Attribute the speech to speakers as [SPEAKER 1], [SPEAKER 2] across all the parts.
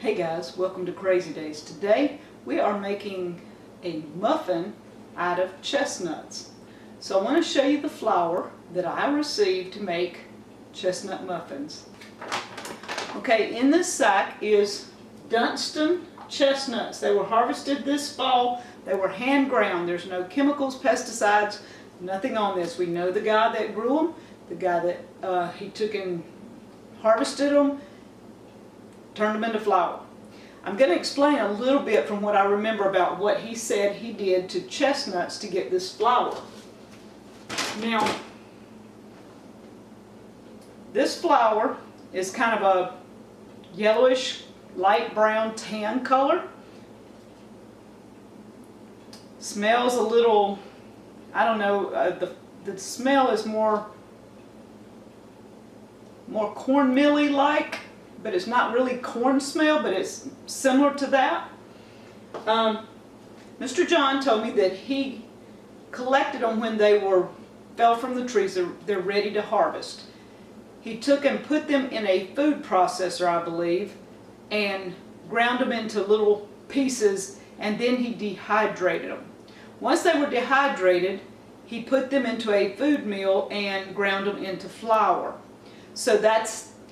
[SPEAKER 1] Hey guys, welcome to Crazy Days. Today we are making a muffin out of chestnuts. So I want to show you the flour that I received to make chestnut muffins. Okay, in this sack is Dunstan chestnuts. They were harvested this fall. They were hand ground. There's no chemicals, pesticides, nothing on this. We know the guy that grew them, the guy that he took and harvested them, turned them into flour. I'm going to explain a little bit from what I remember about what he said he did to chestnuts to get this flour. Now, this flour is kind of a yellowish, light brown, tan color. Smells a little, I don't know, the smell is more cornmeal-y like, but it's not really corn smell, but it's similar to that. Mr. John told me that he collected them when they fell from the trees. They're ready to harvest. He took and put them in a food processor, I believe, and ground them into little pieces, and then he dehydrated them. Once they were dehydrated, he put them into a food mill and ground them into flour. So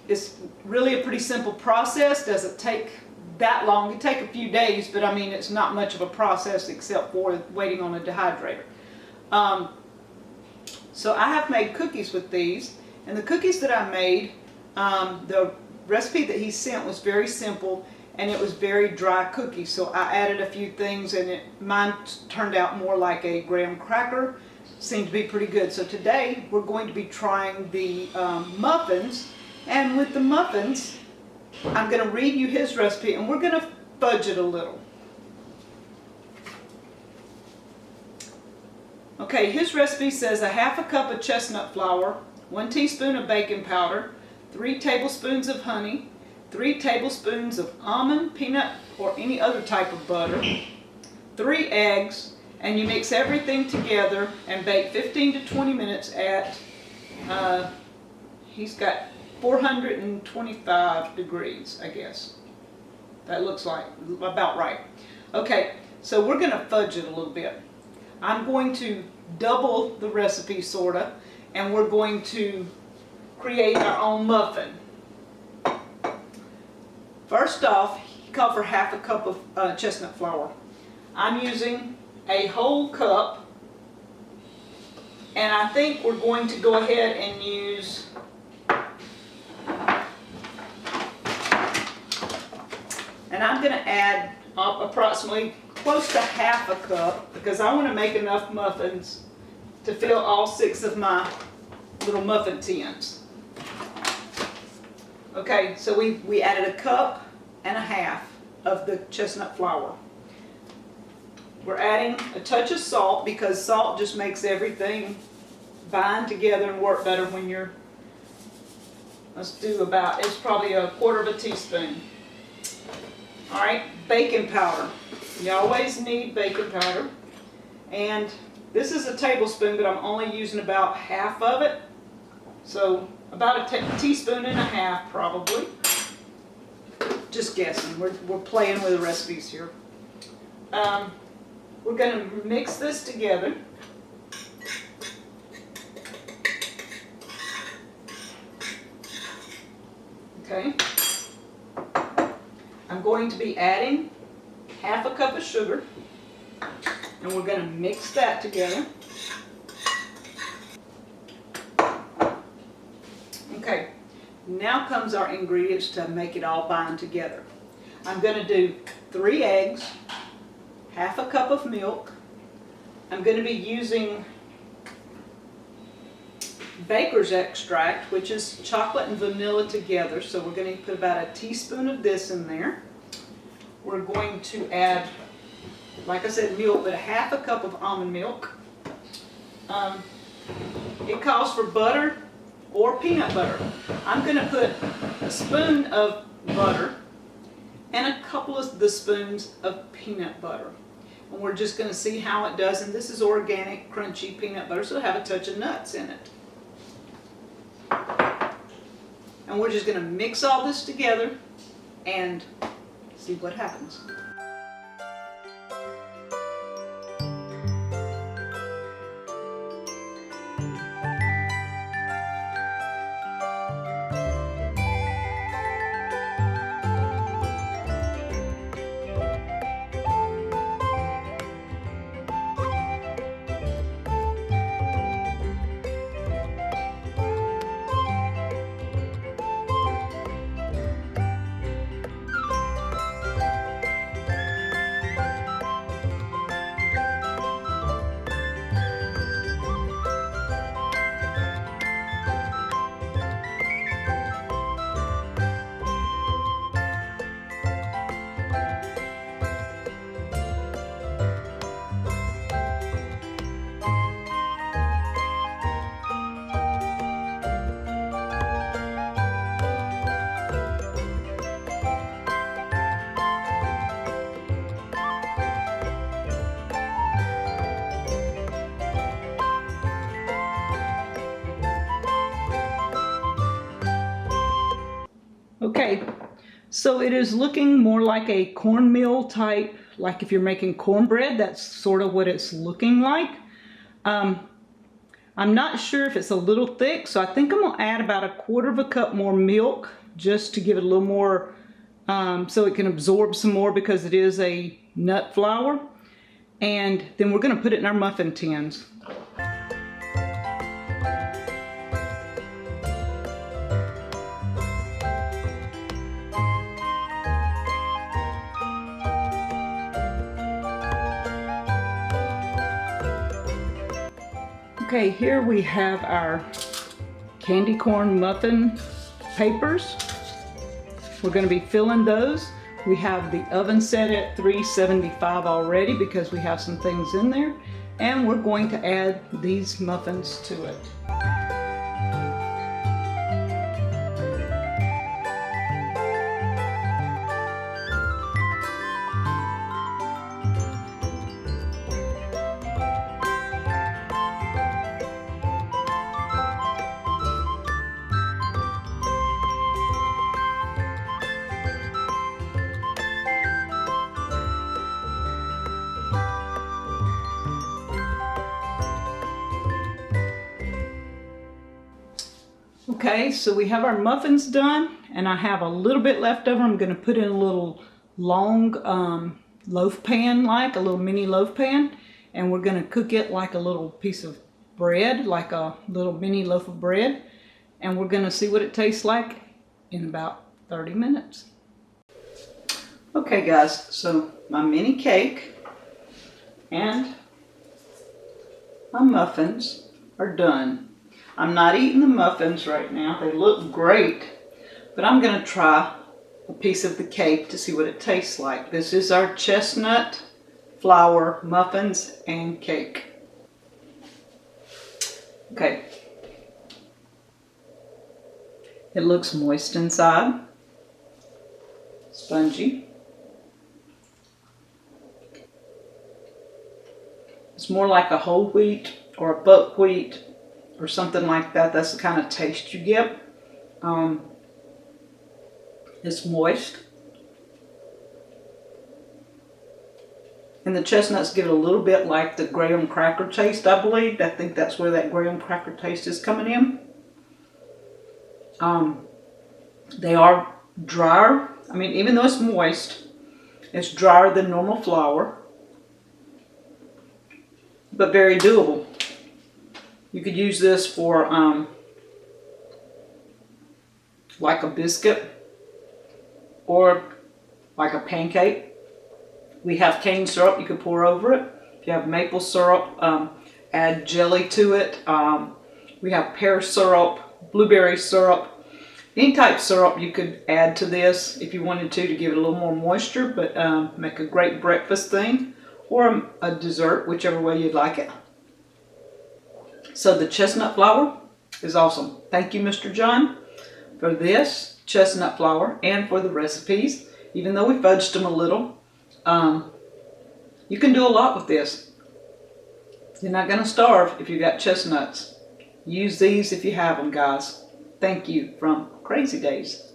[SPEAKER 1] it's really a pretty simple process. Doesn't take that long. It take a few days, but I mean it's not much of a process except for waiting on a dehydrator. So I have made cookies with these, and the cookies that I made, the recipe that he sent was very simple, and it was very dry cookie. So I added a few things, and mine turned out more like a graham cracker. Seemed to be pretty good. So today we're going to be trying the muffins. And with the muffins, I'm going to read you his recipe, and we're going to fudge it a little. Okay, his recipe says 1/2 cup of chestnut flour, 1 teaspoon of baking powder, 3 tablespoons of honey, 3 tablespoons of almond, peanut, or any other type of butter, 3 eggs, and you mix everything together and bake 15 to 20 minutes at, he's got 425 degrees, I guess. That looks like about right. Okay, so we're going to fudge it a little bit. I'm going to double the recipe, sorta, and we're going to create our own muffin. First off, he called for 1/2 cup of chestnut flour. I'm using a whole cup, and I think we're going to go ahead and use I'm going to add approximately close to 1/2 cup because I want to make enough muffins to fill all 6 of my little muffin tins. Okay, so we added 1.5 cups of the chestnut flour. We're adding a touch of salt because salt just makes everything bind together and work better when you're, let's do about, it's probably 1/4 teaspoon. Alright, baking powder. You always need baking powder. And this is a tablespoon, but I'm only using about 1/2 of it. So about a teaspoon and a half probably. Just guessing. We're playing with the recipes here. We're going to mix this together. Okay. I'm going to be adding 1/2 cup of sugar, and we're going to mix that together. Okay, now comes our ingredients to make it all bind together. I'm going to do 3 eggs, 1/2 cup of milk. I'm going to be using baker's extract, which is chocolate and vanilla together. So we're going to put about a teaspoon of this in there. We're going to add, like I said, milk, but 1/2 cup of almond milk. It calls for butter or peanut butter. I'm going to put a spoon of butter and a couple of the spoons of peanut butter. And we're just going to see how it does. And this is organic, crunchy peanut butter, so it'll have a touch of nuts in it. And we're just going to mix all this together and see what happens. Okay, so it is looking more like a cornmeal type, like if you're making cornbread, that's sort of what it's looking like. I'm not sure if it's a little thick, so I think I'm gonna add about 1/4 cup more milk just to give it a little more, so it can absorb some more because it is a nut flour. And then we're gonna put it in our muffin tins. Okay, here we have our candy corn muffin papers. We're going to be filling those. We have the oven set at 375 already because we have some things in there. And we're going to add these muffins to it. Okay, so we have our muffins done, and I have a little bit left over. I'm going to put in a little long loaf pan, like a little mini loaf pan, and we're going to cook it like a little piece of bread, like a little mini loaf of bread, and we're going to see what it tastes like in about 30 minutes. Okay guys, so my mini cake and my muffins are done. I'm not eating the muffins right now. They look great, but I'm going to try a piece of the cake to see what it tastes like. This is our chestnut flour muffins and cake. Okay. It looks moist inside, spongy. It's more like a whole wheat or a buckwheat or something like that. That's the kind of taste you get. It's moist. And the chestnuts give it a little bit like the graham cracker taste, I believe. I think that's where that graham cracker taste is coming in. They are drier. I mean, even though it's moist, it's drier than normal flour, but very doable. You could use this for like a biscuit or like a pancake. We have cane syrup you could pour over it. If you have maple syrup, add jelly to it. We have pear syrup, blueberry syrup. Any type of syrup you could add to this if you wanted to give it a little more moisture, but make a great breakfast thing or a dessert, whichever way you'd like it. So the chestnut flour is awesome. Thank you, Mr. John, for this chestnut flour and for the recipes. Even though we fudged them a little, you can do a lot with this. You're not going to starve if you got chestnuts. Use these if you have them, guys. Thank you from Crazy Days.